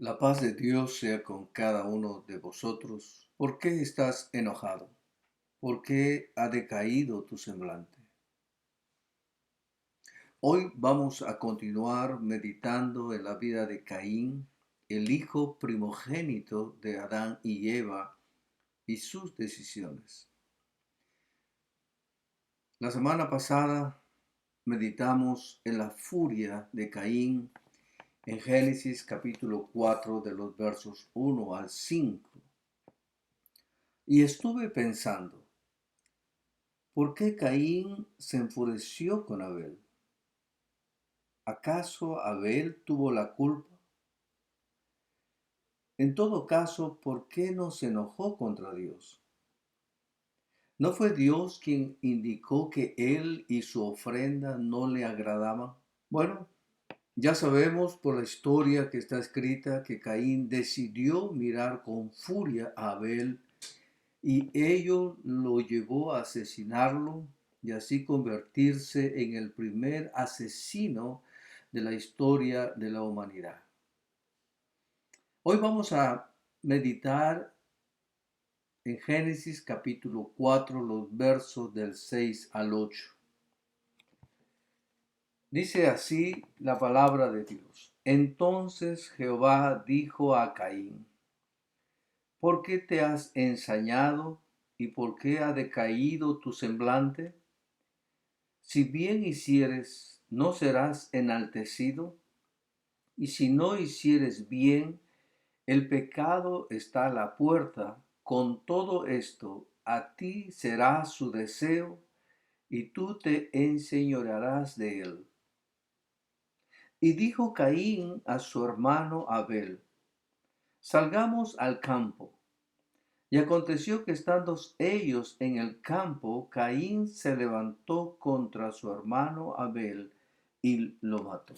La paz de Dios sea con cada uno de vosotros. ¿Por qué estás enojado? ¿Por qué ha decaído tu semblante? Hoy vamos a continuar meditando en la vida de Caín, el hijo primogénito de Adán y Eva, y sus decisiones. La semana pasada meditamos en la furia de Caín en Génesis capítulo 4 de los versos 1 al 5. Y estuve pensando, ¿por qué Caín se enfureció con Abel? ¿Acaso Abel tuvo la culpa? En todo caso, ¿por qué no se enojó contra Dios? ¿No fue Dios quien indicó que él y su ofrenda no le agradaban? Bueno, ya sabemos por la historia que está escrita que Caín decidió mirar con furia a Abel y ello lo llevó a asesinarlo y así convertirse en el primer asesino de la historia de la humanidad. Hoy vamos a meditar en Génesis capítulo 4, los versos del 6 al 8. Dice así la palabra de Dios. Entonces Jehová dijo a Caín, ¿por qué te has ensañado y por qué ha decaído tu semblante? Si bien hicieres, ¿no serás enaltecido? Y si no hicieres bien, el pecado está a la puerta. Con todo esto, a ti será su deseo, y tú te enseñorearás de él. Y dijo Caín a su hermano Abel, salgamos al campo. Y aconteció que estando ellos en el campo, Caín se levantó contra su hermano Abel y lo mató.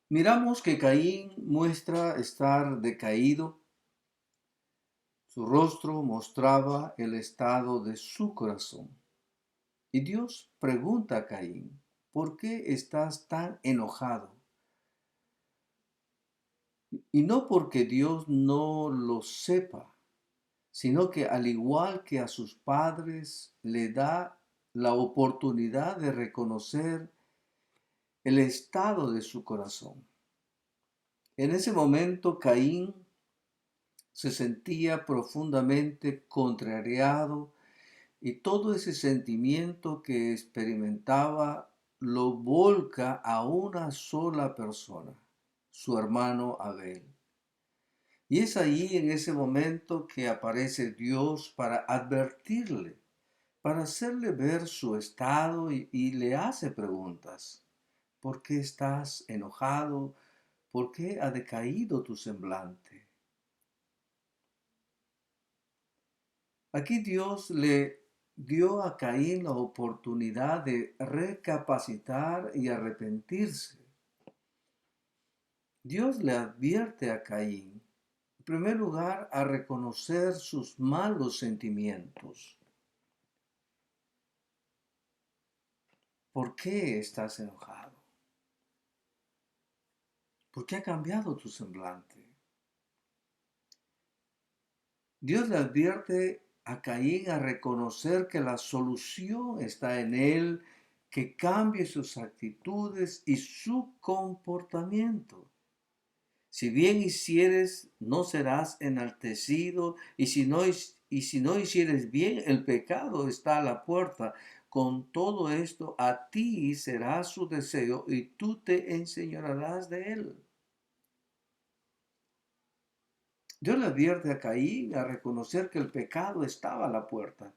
Miramos que Caín muestra estar decaído. Su rostro mostraba el estado de su corazón. Y Dios pregunta a Caín, ¿por qué estás tan enojado? Y no porque Dios no lo sepa, sino que al igual que a sus padres le da la oportunidad de reconocer el estado de su corazón. En ese momento Caín se sentía profundamente contrariado y todo ese sentimiento que experimentaba lo volca a una sola persona, su hermano Abel. Y es ahí en ese momento que aparece Dios para advertirle, para hacerle ver su estado y le hace preguntas. ¿Por qué estás enojado? ¿Por qué ha decaído tu semblante? Aquí Dios le dio a Caín la oportunidad de recapacitar y arrepentirse. Dios le advierte a Caín, en primer lugar, a reconocer sus malos sentimientos. ¿Por qué estás enojado? ¿Por qué ha cambiado tu semblante? Dios le advierte a Caín a reconocer que la solución está en él, que cambie sus actitudes y su comportamiento. Si bien hicieres, no serás enaltecido, y si no hicieres bien, el pecado está a la puerta. Con todo esto, a ti será su deseo, y tú te enseñarás de él. Dios le advierte a Caín a reconocer que el pecado estaba a la puerta,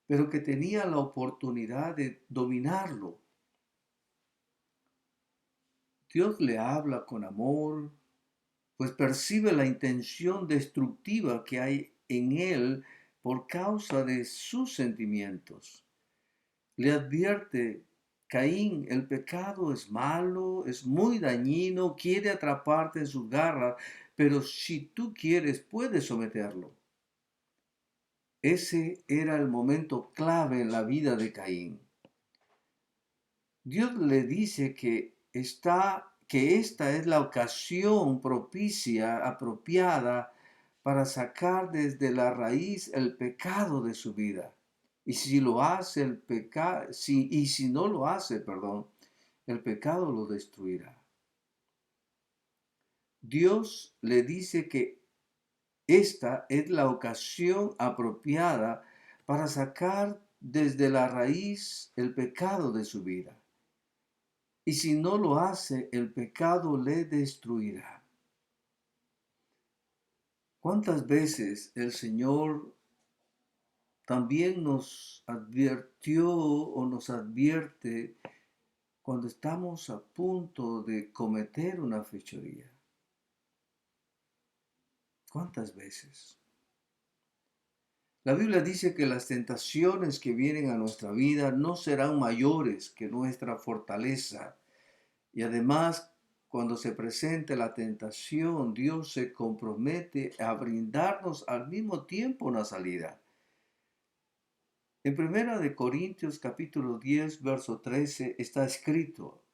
pero que tenía la oportunidad de dominarlo. Dios le habla con amor, pues percibe la intención destructiva que hay en él por causa de sus sentimientos. Le advierte, Caín, el pecado es malo, es muy dañino, quiere atraparte en sus garras, pero si tú quieres, puedes someterlo. Ese era el momento clave en la vida de Caín. Dios le dice que esta es la ocasión propicia, apropiada, para sacar desde la raíz el pecado de su vida. Y si lo hace el pecado, y si no lo hace, perdón, el pecado lo destruirá. Dios le dice que esta es la ocasión apropiada para sacar desde la raíz el pecado de su vida. Y si no lo hace, el pecado le destruirá. ¿Cuántas veces el Señor también nos advirtió o nos advierte cuando estamos a punto de cometer una fechoría? ¿Cuántas veces? La Biblia dice que las tentaciones que vienen a nuestra vida no serán mayores que nuestra fortaleza. Y además, cuando se presente la tentación, Dios se compromete a brindarnos al mismo tiempo una salida. En Primera de Corintios capítulo 10, verso 13 está escrito: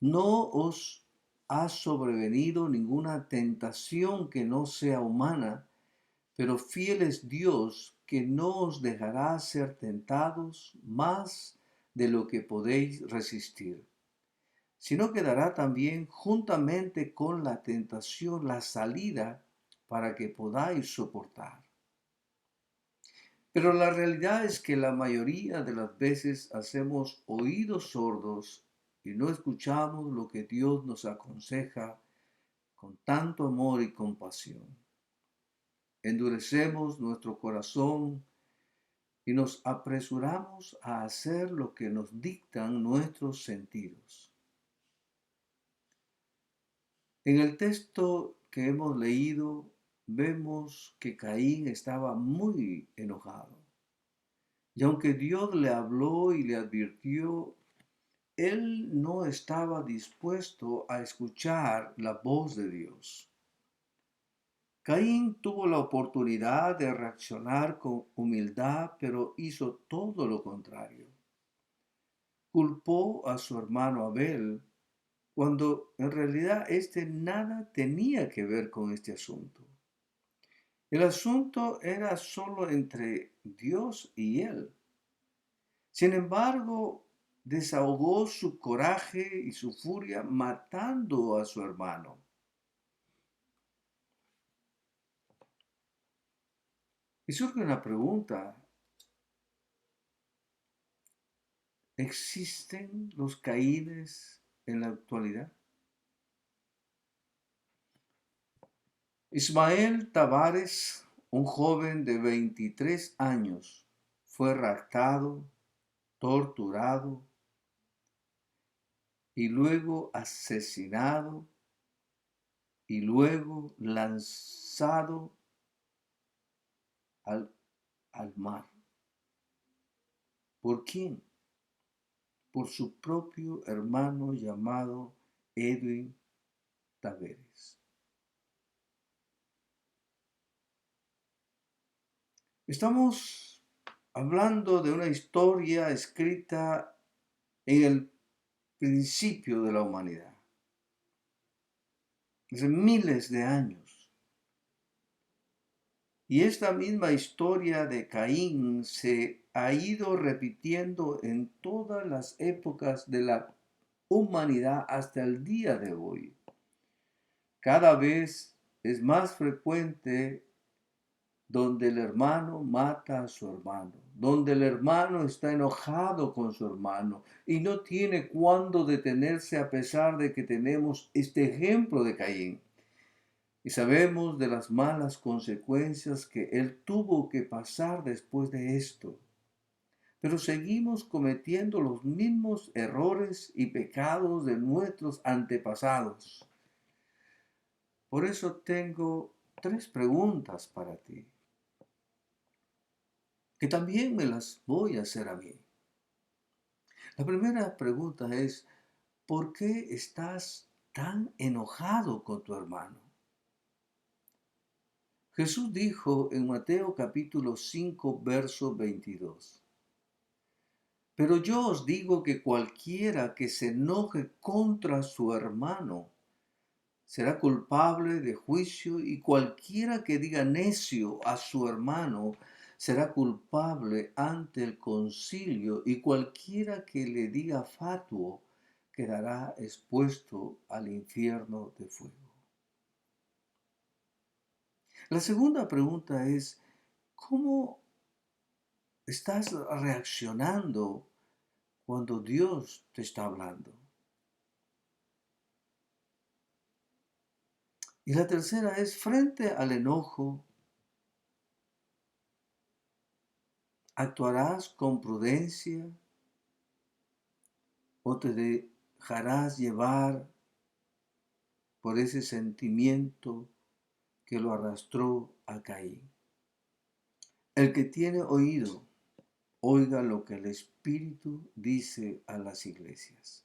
no os ha sobrevenido ninguna tentación que no sea humana, pero fiel es Dios, que no os dejará ser tentados más de lo que podéis resistir, sino que dará también juntamente con la tentación la salida para que podáis soportar. Pero la realidad es que la mayoría de las veces hacemos oídos sordos y no escuchamos lo que Dios nos aconseja con tanto amor y compasión. Endurecemos nuestro corazón y nos apresuramos a hacer lo que nos dictan nuestros sentidos. En el texto que hemos leído, vemos que Caín estaba muy enojado. Y aunque Dios le habló y le advirtió, él no estaba dispuesto a escuchar la voz de Dios. Caín tuvo la oportunidad de reaccionar con humildad, pero hizo todo lo contrario. Culpó a su hermano Abel cuando en realidad éste nada tenía que ver con este asunto. El asunto era solo entre Dios y él. Sin embargo, desahogó su coraje y su furia matando a su hermano. Y surge una pregunta: ¿existen los Caínes en la actualidad? Ismael Tavares, un joven de 23 años, fue raptado, torturado y luego asesinado y luego lanzado al, al mar. ¿Por quién? Por su propio hermano llamado Edwin Taveres. Estamos hablando de una historia escrita en el principio de la humanidad, hace miles de años. Y esta misma historia de Caín se ha ido repitiendo en todas las épocas de la humanidad hasta el día de hoy. Cada vez es más frecuente donde el hermano mata a su hermano, donde el hermano está enojado con su hermano y no tiene cuándo detenerse a pesar de que tenemos este ejemplo de Caín. Y sabemos de las malas consecuencias que él tuvo que pasar después de esto. Pero seguimos cometiendo los mismos errores y pecados de nuestros antepasados. Por eso tengo 3 preguntas para ti, que también me las voy a hacer a mí. La primera pregunta es: ¿por qué estás tan enojado con tu hermano? Jesús dijo en Mateo capítulo 5, verso 22: Pero yo os digo que cualquiera que se enoje contra su hermano será culpable de juicio, y cualquiera que diga necio a su hermano será culpable ante el concilio, y cualquiera que le diga fatuo quedará expuesto al infierno de fuego. La segunda pregunta es, ¿cómo estás reaccionando cuando Dios te está hablando? Y la tercera es, frente al enojo, ¿actuarás con prudencia o te dejarás llevar por ese sentimiento que lo arrastró a Caín? El que tiene oído, oiga lo que el Espíritu dice a las iglesias.